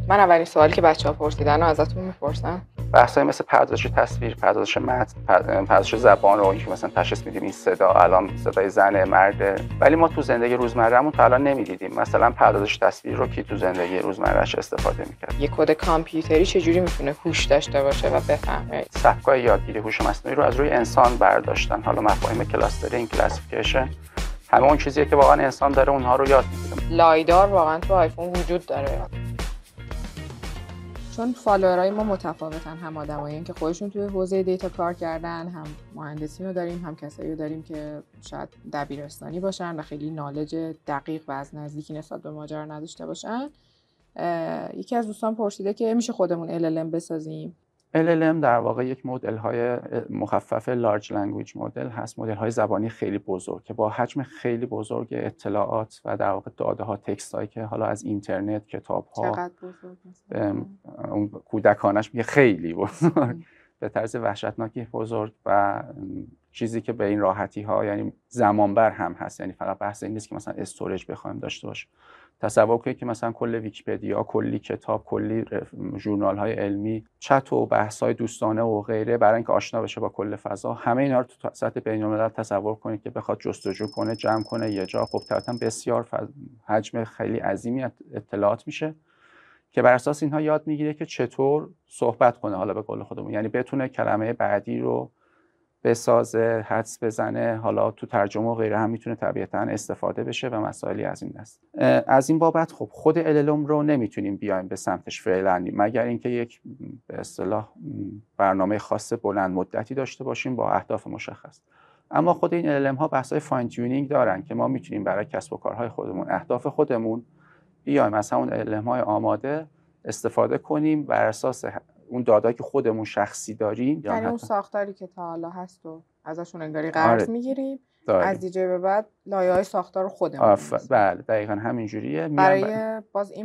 من اولین سوالی که بچه‌ها پرسیدن رو ازتون میپرسم. بحثای مثل پردازش تصویر، پردازش متن، پردازش زبان رو اینکه مثلا تشخیص میدیم این صدا الان صدای زنه مرده، ولی ما تو زندگی روزمرهمون تا الان نمیدیدیم. مثلا پردازش تصویر رو کی تو زندگی روزمرهش استفاده میکرد؟ یک کد کامپیوتری چجوری میتونه هوش داشته باشه و بفهمه؟ سبکای یادگیری هوش مصنوعی رو از روی انسان برداشتن. حالا مفاهیم کلاسترینگ، کلاسیفیکیشن، همه اون چیزیه که واقعا انسان داره اونها رو یاد میگیره. لایدار واقعا تو آیفون وجود داره. چون فالوورای ما متفاوتن، هم آدمایی که خودشون توی حوزه دیتا کار کردن، هم مهندسین رو داریم، هم کسایی رو داریم که شاید دبیرستانی باشن و خیلی نالج دقیق و از نزدیکی نسبت به ماجرا نداشته باشن. یکی از دوستان پرسیده که میشه خودمون LLM بسازیم؟ LLM در واقع یک مدل های مخفف لارج لنگویج مدل هست، مدل های زبانی خیلی بزرگ که با حجم خیلی بزرگ اطلاعات و در واقع داده ها، تکست هایی که حالا از اینترنت، کتاب ها، چقدر بزرگ مثلا؟ اون کودکانش میگه خیلی بزرگ، به طرز وحشتناکی بزرگ و چیزی که به این راحتی ها یعنی زمانبر هم هست. یعنی فقط بحث این نیست که مثلا استوریج بخوایم داشته باشیم. تصور کنید که مثلا کل ویکی‌پدیا، کلی کتاب، کلی ژورنال های علمی، چت و بحث های دوستانه و غیره برای اینکه آشنا بشه با کل فضا، همه اینا رو تو سطح بین‌الملل تصور کنید که بخواد جستجو کنه، جمع کنه یه جا. خب طبعاً بسیار حجم خیلی عظیمی اطلاعات میشه که بر اساس اینها یاد میگیره که چطور صحبت کنه. حالا به قول خودمون یعنی بتونه کلمه بعدی رو بسازه، حدس بزنه، حالا تو ترجمه و غیره هم میتونه طبیعتاً استفاده بشه و مسائلی از این دست. از این بابت خب خود LLM رو نمیتونیم بیایم به سمتش فعلا، مگر اینکه یک به اصطلاح برنامه خاص بلند مدتی داشته باشیم با اهداف مشخص. اما خود این LLM ها بحث‌های فاین تیونینگ دارن که ما میتونیم برای کسب و کارهای خودمون، اهداف خودمون بیایم از همون LLM های آماده استفاده کنیم بر اساس اون دادایی که خودمون شخصی داریم. یعنی اون ساختاری که تا حالا هست و ازشون انگاری قرض میگیریم، از دیجی به بعد لایه‌های ساختار رو خودمون بله دقیقاً همینجوریه.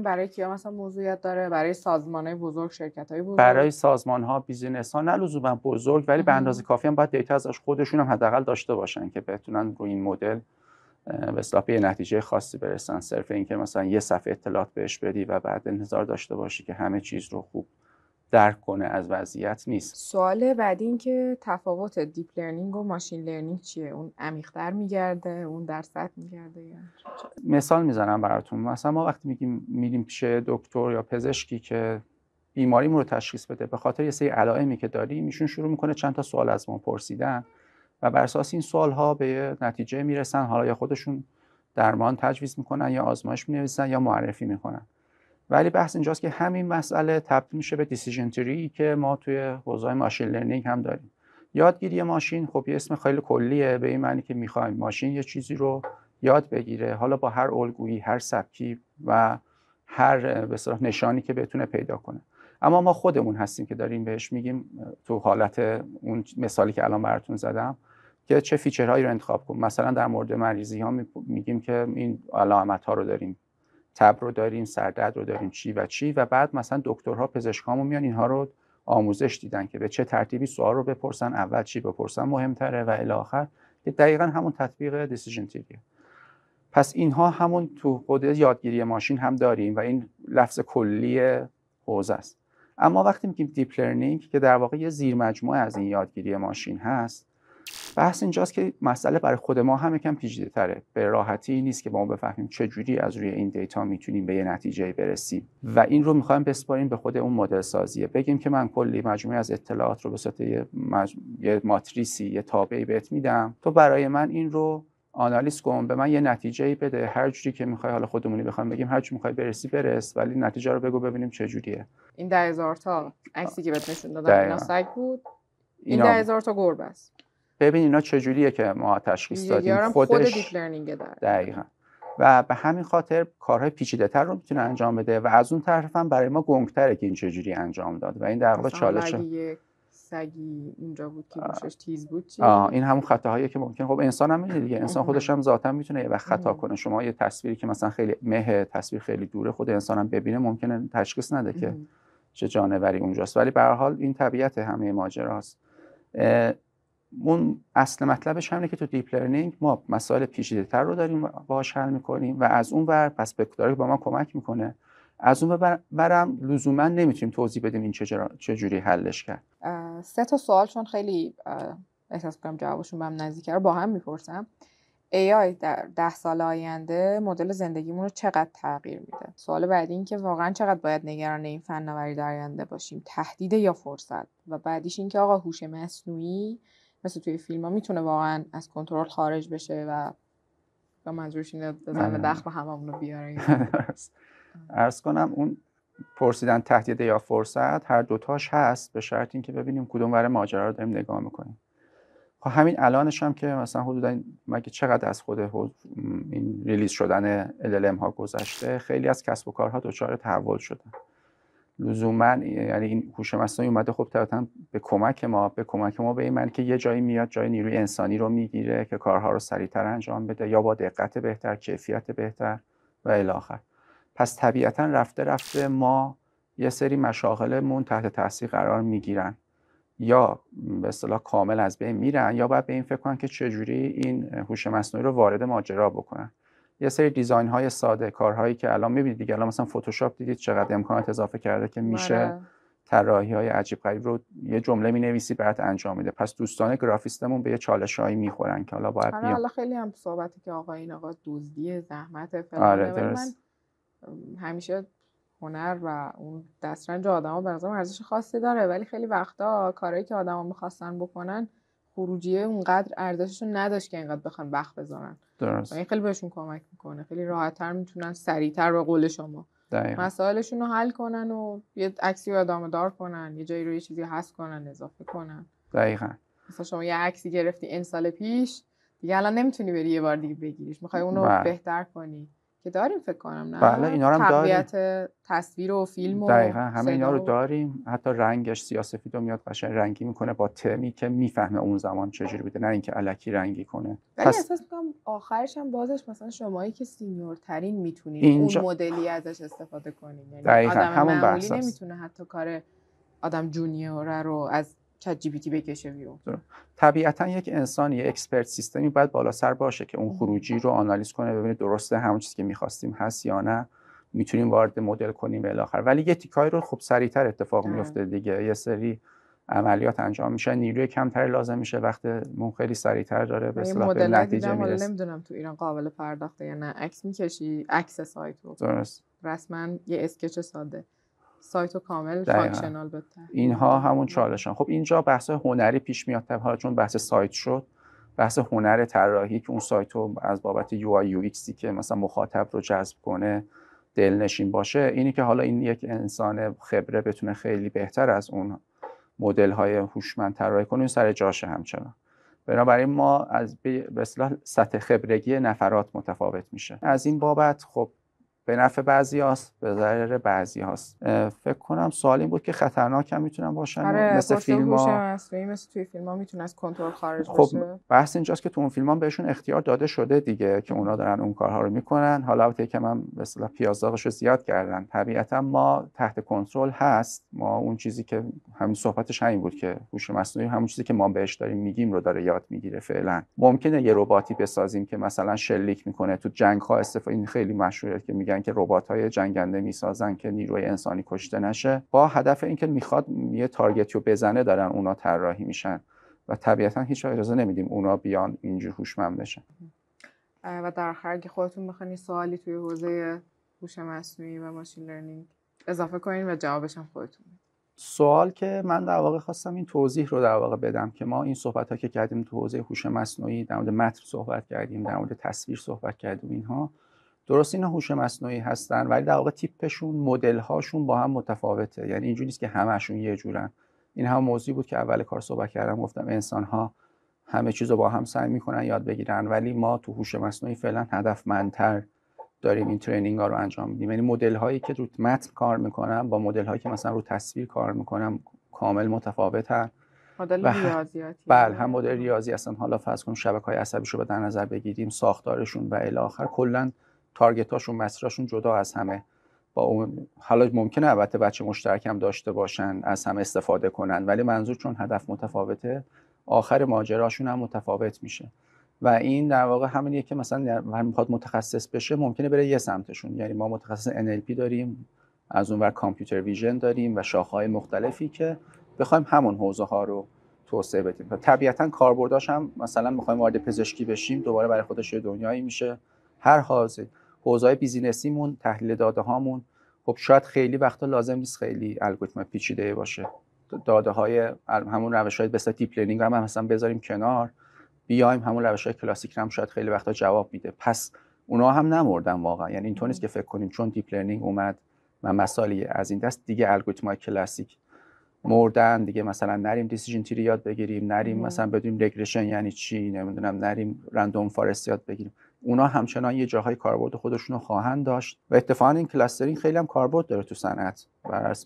برای کیا مثلا موضوعیت داره؟ برای سازمان‌های بزرگ، شرکت‌های بزرگ؟ برای سازمان‌ها، بیزینس‌ها، نه لزوما بزرگ ولی به اندازه کافی هم باید دیتا ازش خودشون هم حداقل داشته باشن که بتونن روی این مدل به اصطلاح به نتیجه خاصی برسن. صرف اینکه مثلا یه صفحه اطلاعات بهش بدی و بعد انتظار داشته باشی که همه چیز رو خوب درک کنه از وضعیت نیست. سوال بعدی این که تفاوت دیپ لرنینگ و ماشین لرنینگ چیه؟ اون عمیق‌تر میگرده، اون در سطح میگرده؟ یا مثال میزنم براتون. مثلا ما وقتی میریم پیش دکتر یا پزشکی که بیماریمون رو تشخیص بده، به خاطر یه سری علائمی که داریم ایشون شروع میکنه چند تا سوال از ما پرسیدن و بر اساس این سوال‌ها به یه نتیجه میرسن. حالا یا خودشون درمان تجویز میکنن یا آزمایش مینویسن یا معرفی میکنن. ولی بحث اینجاست که همین مسئله تبدیل میشه به دیسیژن تری که ما توی حوزه ماشین لرنینگ هم داریم. یادگیری ماشین خب یه اسم خیلی کلیه، به این معنی که میخوایم ماشین یه چیزی رو یاد بگیره، حالا با هر الگویی، هر سبکی و هر به اصطلاح نشانی که بتونه پیدا کنه. اما ما خودمون هستیم که داریم بهش میگیم تو حالت اون مثالی که الان براتون زدم که چه فیچرهایی رو انتخاب کن. مثلا در مورد مریضی ها میگیم که این علامت ها رو داریم، تب رو داریم، سردرد رو داریم، چی و چی، و بعد مثلا دکترها، پزشکامون میان اینها رو آموزش دیدن که به چه ترتیبی سوال رو بپرسن، اول چی بپرسن مهمتره و الی آخر، که دقیقاً همون تطبیق دیسیژن تریه. پس اینها همون تو خود یادگیری ماشین هم داریم و این لفظ کلی حوزه است. اما وقتی میگیم دیپ لرنینگ که در واقع یه زیر مجموعه از این یادگیری ماشین هست، بحث اینجاست که مسئله برای خود ما هم یکم پیچیده‌تره. به راحتی نیست که ما بفهمیم چه جوری از روی این دیتا میتونیم به یه نتیجه برسیم و این رو می‌خوایم بسپاریم به خود اون مدل سازیه. بگیم که من کلی مجموعه از اطلاعات رو به صورت یه ماتریسی، یه تابعی بهت میدم، تو برای من این رو آنالیز کن، به من یه نتیجه‌ای بده، هر جوری که می‌خوای. حالا خودمونی بخوام بگیم هر چی می‌خوای برس، ولی نتیجه رو بگو ببینیم چه جوریه. این 10000 تا عکسی که بهت نشون دادم اینا سگ بود، این 10000 تا گربه است. ببین اینا چجوریه که ما تشخیص دادیم خود دیپ لرنینگ داره. دقیقاً. و به همین خاطر کارهای پیچیده‌تر رو میتونه انجام بده و از اون طرف هم برای ما گنگ‌تره که این چجوری انجام داد و این در واقع چالشه. اگه سگی اونجا بود که گوشش تیز بود چی؟ این همون خطاهایی که ممکن، خب انسان هم می‌دونه دیگه، انسان خودش هم ذاتاً میتونه یه وقت خطا کنه. شما یه تصویری که مثلا خیلی تصویر خیلی دوره، خود انسان هم ببینه ممکنه تشخیص نده که چه جانوری اونجاست، ولی به هر حال این طبیعت همه ماجراست. اون اصل مطلبش همینه که تو دیپ لرنینگ ما مسائل پیچیده‌تر رو داریم باهاش حل می‌کنیم و از اون ور پس داره با ما کمک می‌کنه از اون برم لزوما نمیتونیم توضیح بدیم این چجوری حلش کرد. 3 تا سوال چون خیلی احساس کنم جوابشون به هم نزدیکه رو با هم میپرسم. AI در 10 سال آینده مدل زندگیمون رو چقدر تغییر میده؟ سوال بعدی این که واقعا چقدر باید نگران این فناوری در آینده باشیم، تهدید یا فرصت؟ و بعدیش این که آقا هوش مصنوعی مثل توی فیلم‌ها میتونه واقعا از کنترل خارج بشه و منظورش اینه بزنه دخل هممون رو بیاره. عرض کنم اون پرسیدن تهدید یا فرصت هر دوتاش هست، به شرط اینکه ببینیم کدوم ور ماجرا رو داریم نگاه میکنیم. خب همین الانش هم که مثلا حدودا مگه چقدر از خود این ریلیز شدن LLM ها گذشته، خیلی از کسب و کارها دچار تحول شدن. لزوما یعنی این هوش مصنوعی اومده خب طبعا به کمک ما به این معنی که یه جایی میاد جای نیروی انسانی رو میگیره که کارها رو سریعتر انجام بده یا با دقت بهتر، کیفیت بهتر و الی آخر. پس طبیعتا رفته ما یه سری مشاغلمون تحت تاثیر قرار میگیرن، یا به اصطلاح کامل از بین میرن، یا باید به این فکر کنن که چجوری این هوش مصنوعی رو وارد ماجرا بکنن. یه سری دیزاین های ساده، کارهایی که الان میبینید دیگه، الان مثلا فتوشاپ دیدید چقدر امکانات اضافه کرده که میشه طراحی های عجیب غریب رو یه جمله مینویسی برات انجام میده. پس دوستان گرافیستمون به یه چالشایی میخورن که حالا باید حالا خیلی هم صحبتی که آقا این دزدی زحمت فلانه، ولی من همیشه هنر و اون دسترنج آدما به نظرم ارزش خاصی داره، ولی خیلی وقتا کارهایی که آدما می‌خواستن بکنن خروجیه اونقدر ارزششو نداشت که اینقدر بخوان وقت بذارن. درست. این خیلی بهشون کمک میکنه، خیلی راحت‌تر میتونن سریع‌تر به قول شما مسائلشون رو حل کنن و یه عکسی رو ادامه دار کنن، یه جایی رو یه چیزی حذف کنن، اضافه کنن. دقیقاً. مثلا شما یه عکسی گرفتی این سال پیش، دیگه الان نمیتونی بری یه بار دیگه بگیریش، میخوای اون رو بهتر کنی که داریم فکر کنم. نه بله اینا رو هم تقویت تصویر و فیلم و دقیقاً همه اینا رو داریم. حتی رنگش سیاه‌سفید رو میاد قشنگ رنگی میکنه با تمی که میفهمه اون زمان چجوری بوده، نه اینکه الکی رنگی کنه. ولی احساس میکنم آخرش هم بازش مثلا شمایی که سینیورترین میتونید اون مدلی ازش استفاده کنید، یعنی آدم معمولی نمیتونه حتی کار آدم جونیوره رو از چت جی پی تی بکشه بیرون. طبیعتا یک انسان، یک اکسپرت سیستمی باید بالا سر باشه که اون خروجی رو آنالیز کنه، ببینه درسته همون چیزی که می‌خواستیم هست یا نه، میتونیم وارد مدل کنیم الی آخر. ولی یه تیکای رو خب سریعتر اتفاق میفته دیگه، یه سری عملیات انجام میشه، نیروی کمتر لازم میشه، وقتمون خیلی سریعتر داره به اصطلاح به نتیجه میرسه. نمیدونم تو ایران قابل پرداخته یا نه، عکس میکشی، عکس سایت رو درست رسما یه اسکچ ساده، سایت رو کامل فانکشنال بده. اینها همون چالشان. خب اینجا بحث هنری پیش میاد، حالا چون بحث سایت شد، بحث هنر طراحی که اون سایت رو از بابت یو آی یو ایکسی که مثلا مخاطب رو جذب کنه، دلنشین باشه، اینی که حالا این یک انسان خبره بتونه خیلی بهتر از اون مدل های هوشمند طراحی کنه، این سر جاشه همچنان. بنابراین ما از به اصطلاح سطح خبرگی نفرات متفاوت میشه. از این بابت خب به نفع بعضی هاست، به ضرر بعضی هاست. فکر کنم سوال این بود که خطرناک هم میتونن باشن مثل فیلم ها، مثل توی فیلم ها میتونه از کنترل خارج خب بشه. بحث اینجاست که تو اون فیلم ها بهشون اختیار داده شده دیگه که اونا دارن اون کارها رو میکنن. حالا البته که من به اصطلاح پیازداغش رو زیاد کردن، طبیعتا ما تحت کنترل هست. ما اون چیزی که همین صحبتش همین بود که هوش مصنوعی همون چیزی که ما بهش داریم میگیم رو داره یاد میگیره. فعلا ممکنه یه رباتی بسازیم که مثلا شلیک میکنه تو جنگ ها استفاده، این خیلی مشهوره که میگن که ربات‌های جنگنده میسازن که نیروی انسانی کشته نشه، با هدف اینکه میخواد یه تارگتی رو بزنه دارن اونا طراحی میشن و طبیعتا هیچ اجازه نمیدیم اونا بیان اینجور هوشمند بشن. و در آخر اگه خودتون بخواید سوالی توی حوزه هوش مصنوعی و ماشین لرنینگ اضافه کنین و جوابش هم خودتون. سوال که من در واقع خواستم این توضیح رو در واقع بدم که ما این صحبت‌ها که کردیم تو حوزه هوش مصنوعی، در مورد متن صحبت کردیم، در مورد تصویر صحبت کردیم، اینها درست اینا هوش مصنوعی هستن، ولی در واقع تیپشون، مدل هاشون با هم متفاوته. یعنی اینجوری نیست که همه‌شون یه جورن. این هم موضوعی بود که اول کار صحبت کردم، گفتم انسان ها همه چیز رو با هم سعی میکنن یاد بگیرن، ولی ما تو هوش مصنوعی فعلا هدفمندتر داریم این ترنینگ ها رو انجام میدیم. یعنی مدل هایی که رو متن کار میکنن با مدل هایی که مثلا رو تصویر کار میکنن کامل متفاوتن. مدل ریاضیاتی. بله، هم مدل ریاضی هستن. حالا فرض کنیم شبکه‌های عصبیشو به در نظر بگیریم، ساختارشون و الی آخر، کلا تارگتاشون، مسیرشون جدا از همه. با اون حالا ممکنه البته بچه مشترک هم داشته باشن، از هم استفاده کنن، ولی منظور چون هدف متفاوته، آخر ماجراشون هم متفاوت میشه. و این در واقع همینیه که مثلا هر میخواد متخصص بشه ممکنه بره یه سمتشون. یعنی ما متخصص NLP داریم، از اونور کامپیوتر ویژن داریم و شاخه‌های مختلفی که بخوایم همون حوزه‌ها رو توسعه بدیم. و طبیعتاً کاربرداش هم مثلا می‌خوایم وارد پزشکی بشیم، دوباره برای خودش یه دنیایی میشه. هر حوزه‌های بیزینسیمون، تحلیل داده‌هامون، خب شاید خیلی وقتا لازم نیست خیلی الگوریتم پیچیده باشه. داده‌های همون روش‌های به اصطلاح دیپ لرنینگ هم مثلا بذاریم کنار، بیایم همون روش‌های کلاسیک هم شاید خیلی وقتا جواب میده. پس اونا هم نمردن واقعا. یعنی اینطور نیست که فکر کنیم چون دیپ لرنینگ اومد و مسائلی از این دست دیگه الگوریتم‌های کلاسیک مردن دیگه، مثلا نریم دیسیژن تری یاد بگیریم، نریم مثلا بدونیم رگرشن یعنی چی، نمیدونم نریم رندوم فارست یاد بگیریم. اونا همچنان یه جاهای کاربرد خودشونو خواهند داشت و اتفاقا این کلاسترینگ خیلی هم کاربرد داره تو صنعت.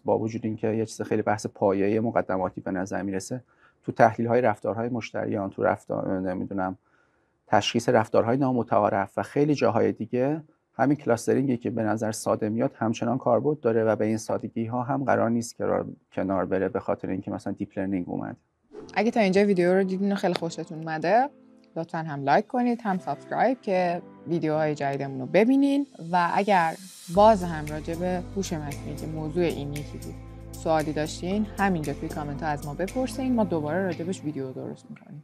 با وجود اینکه یه چیز خیلی بحث پایه‌ای مقدماتی به نظر میرسه، تو تحلیل‌های رفتارهای مشتریان، تو رفتار نمیدونم تشخیص رفتارهای نامتعارف و خیلی جاهای دیگه، همین کلاسترینگی که به نظر ساده میاد همچنان کاربرد داره و به این سادگی ها هم قرار نیست که کنار بره به خاطر اینکه مثلا دیپ لرنینگ اومد. اگه تا اینجا ویدیو رو دیدین و خیلی خوشتون اومده، لطفاً هم لایک کنید هم سابسکرایب که ویدیوهای جدیدمون رو ببینین. و اگر باز هم راجع به هوش مصنوعی که موضوع این یکی بود سوالی داشتین، همینجا توی کامنت ها از ما بپرسین، ما دوباره راجبش ویدیو درست میکنیم.